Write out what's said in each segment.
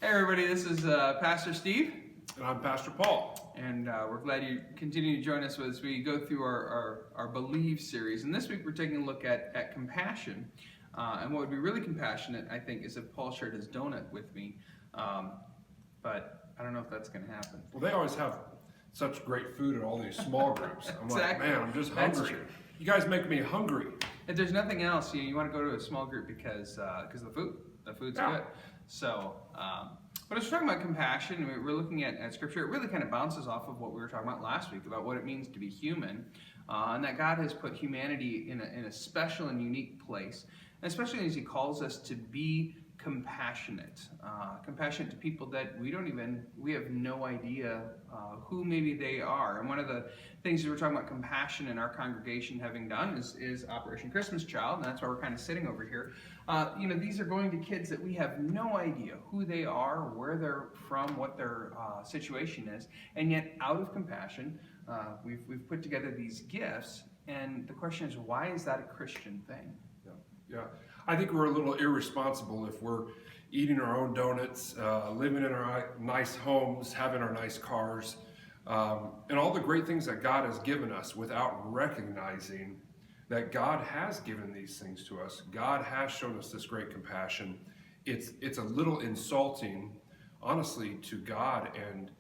Hey everybody, this is Pastor Steve, And I'm Pastor Paul. and we're glad you continue to join us as we go through our Believe series. And this week we're taking a look at compassion. And what would be really compassionate, I think, is if Paul shared his donut with me. But I don't know if that's going to happen. Well, they always have such great food at all these small groups. I'm Exactly. like, man, I'm just That's hungry. true. You guys make me hungry. If there's nothing else, you want to go to a small group because of the food. The food's Yeah. good. So, but as we're talking about compassion, we're looking at Scripture. It really kind of bounces off of what we were talking about last week about what it means to be human, and that God has put humanity in a special and unique place, and especially as He calls us to be compassionate to people that we have no idea who maybe they are. And one of the things that we're talking about compassion in our congregation having done is Operation Christmas Child, and that's why we're kind of sitting over here. These are going to kids that we have no idea who they are, where they're from, what their situation is, and yet out of compassion, we've put together these gifts. And the question is, why is that a Christian thing? Yeah. I think we're a little irresponsible if we're eating our own donuts, living in our nice homes, having our nice cars, and all the great things that God has given us without recognizing that God has given these things to us. God has shown us this great compassion. It's a little insulting, honestly, to God and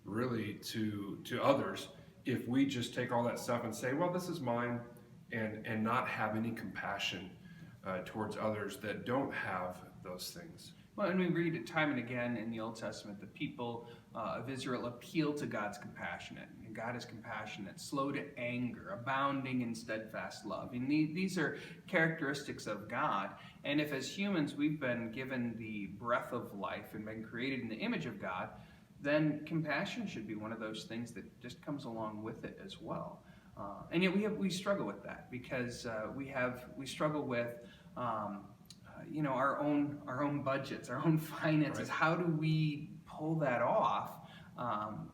really to others if we just take all that stuff and say, well, this is mine, and not have any compassion towards others that don't have those things. Well, and we read it time and again in the Old Testament, the people of Israel appeal to God's compassion. And God is compassionate, slow to anger, abounding in steadfast love. And these are characteristics of God. And if as humans we've been given the breath of life and been created in the image of God, then compassion should be one of those things that just comes along with it as well. And yet we struggle with that because we struggle with our own budgets, our own finances. Right. How do we pull that off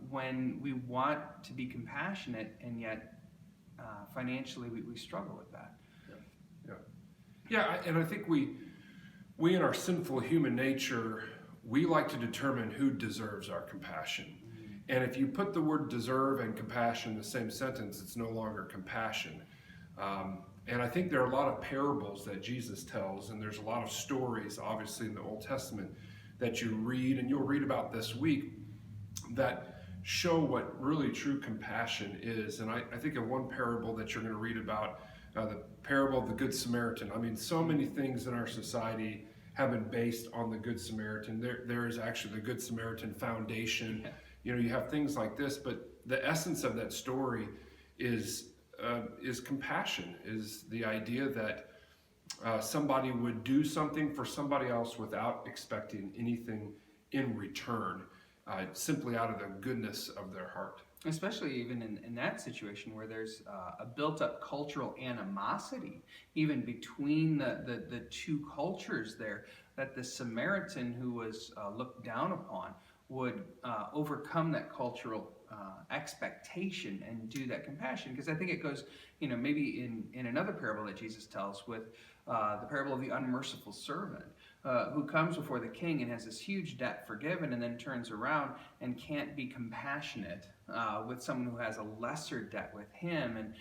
when we want to be compassionate and yet financially we struggle with that? Yeah, and I think we in our sinful human nature, we like to determine who deserves our compassion. And if you put the word deserve and compassion in the same sentence, it's no longer compassion. And I think there are a lot of parables that Jesus tells, and there's a lot of stories, obviously, in the Old Testament that you read, and you'll read about this week, that show what really true compassion is. And I think of one parable that you're going to read about, the parable of the Good Samaritan. I mean, so many things in our society have been based on the Good Samaritan. There is actually the Good Samaritan Foundation. You have things like this, but the essence of that story is compassion, is the idea that somebody would do something for somebody else without expecting anything in return, simply out of the goodness of their heart. Especially even in that situation where there's a built-up cultural animosity even between the two cultures there, that the Samaritan who was looked down upon would overcome that cultural expectation and do that compassion. Because I think it goes, maybe in another parable that Jesus tells with the parable of the unmerciful servant who comes before the king and has this huge debt forgiven and then turns around and can't be compassionate with someone who has a lesser debt with him. And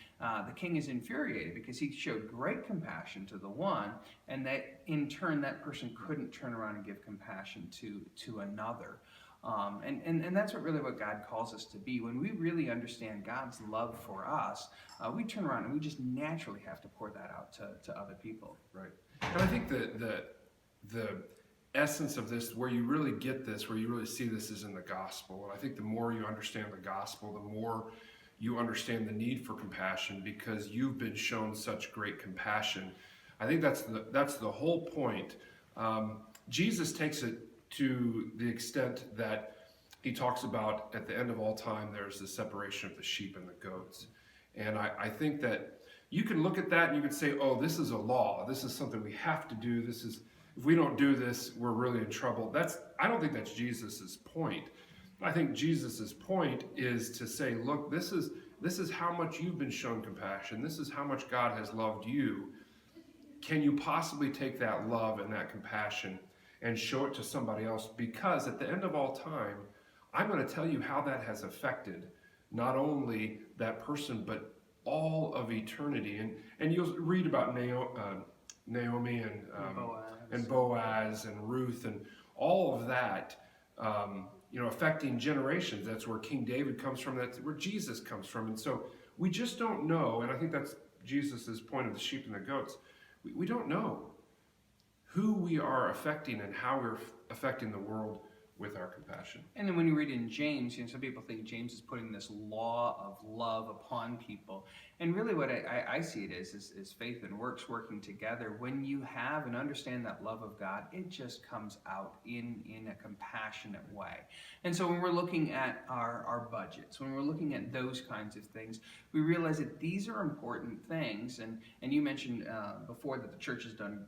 the king is infuriated because he showed great compassion to the one, and that in turn that person couldn't turn around and give compassion to another. And that's what God calls us to be. When we really understand God's love for us, we turn around and we just naturally have to pour that out to other people. Right. And I think the essence of this, where you really get this, where you really see this, is in the gospel. And I think the more you understand the gospel, the more you understand the need for compassion, because you've been shown such great compassion. I think that's the whole point. Jesus takes it to the extent that he talks about at the end of all time, there's the separation of the sheep and the goats. And I think that you can look at that and you can say, oh, this is a law. This is something we have to do. If we don't do this, we're really in trouble. I don't think that's Jesus's point. I think Jesus's point is to say, look, this is how much you've been shown compassion. This is how much God has loved you. Can you possibly take that love and that compassion and show it to somebody else, because at the end of all time, I'm going to tell you how that has affected not only that person, but all of eternity. And you'll read about Naomi and Boaz and Ruth and all of that, affecting generations. That's where King David comes from. That's where Jesus comes from. And so we just don't know, and I think that's Jesus's point of the sheep and the goats. We don't know who we are affecting and how we're affecting the world with our compassion. And then when you read in James, some people think James is putting this law of love upon people. And really what I see it is faith and works working together. When you have and understand that love of God, it just comes out in a compassionate way. And so when we're looking at our budgets, when we're looking at those kinds of things, we realize that these are important things. And you mentioned before that the church has done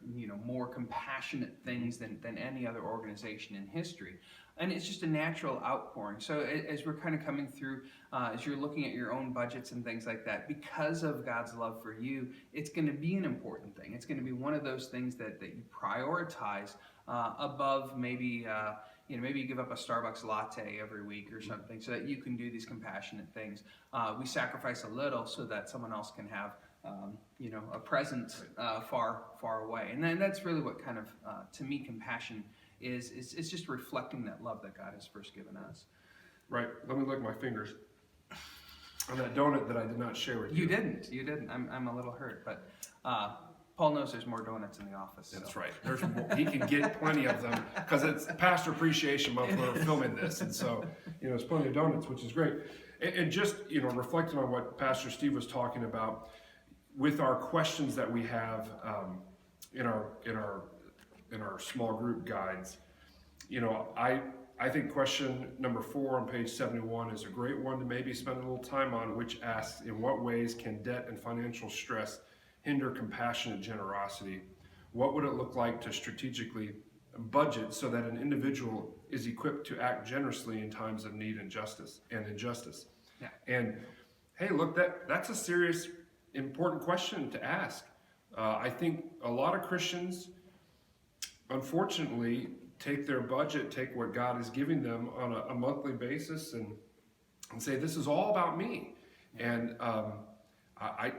more compassionate things than any other organization in history. And it's just a natural outpouring. So as we're kind of coming through, as you're looking at your own budgets and things like that, because of God's love for you, it's going to be an important thing. It's going to be one of those things that you prioritize above maybe, maybe you give up a Starbucks latte every week or something so that you can do these compassionate things. We sacrifice a little so that someone else can have a present far away. And then that's really what kind of, to me, compassion is. It's just reflecting that love that God has first given us. Right. Let me lick my fingers on that donut that I did not share with you. You didn't. I'm a little hurt, but Paul knows there's more donuts in the office. That's right. There's more. He can get plenty of them because it's Pastor Appreciation Month. We're filming this, and so there's plenty of donuts, which is great. And just reflecting on what Pastor Steve was talking about with our questions that we have in our small group guides. I think question number 4 on page 71 is a great one to maybe spend a little time on, which asks, in what ways can debt and financial stress hinder compassionate generosity? What would it look like to strategically budget so that an individual is equipped to act generously in times of need and injustice? Yeah. And hey, look, that's a serious, important question to ask. I think a lot of Christians, unfortunately, take their budget, take what God is giving them on a monthly basis and say, this is all about me. And I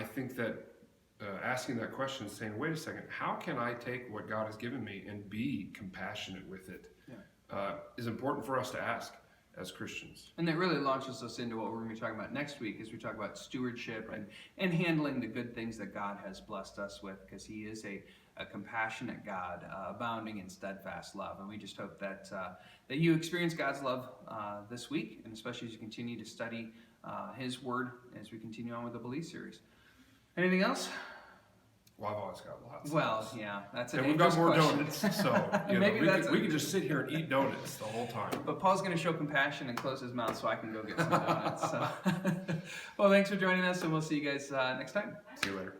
think that asking that question, saying, wait a second, how can I take what God has given me and be compassionate with it, is important for us to ask as Christians. And that really launches us into what we're going to be talking about next week as we talk about stewardship and handling the good things that God has blessed us with, because he is a compassionate God, abounding in steadfast love. And we just hope that you experience God's love this week, and especially as you continue to study his word as we continue on with the Believe series. Anything else? Well, I've always got lots. Well, yeah, that's a and we've got more question. Donuts, so we could just sit here and eat donuts the whole time. But Paul's going to show compassion and close his mouth so I can go get some donuts. So. Well, thanks for joining us, and we'll see you guys next time. See you later.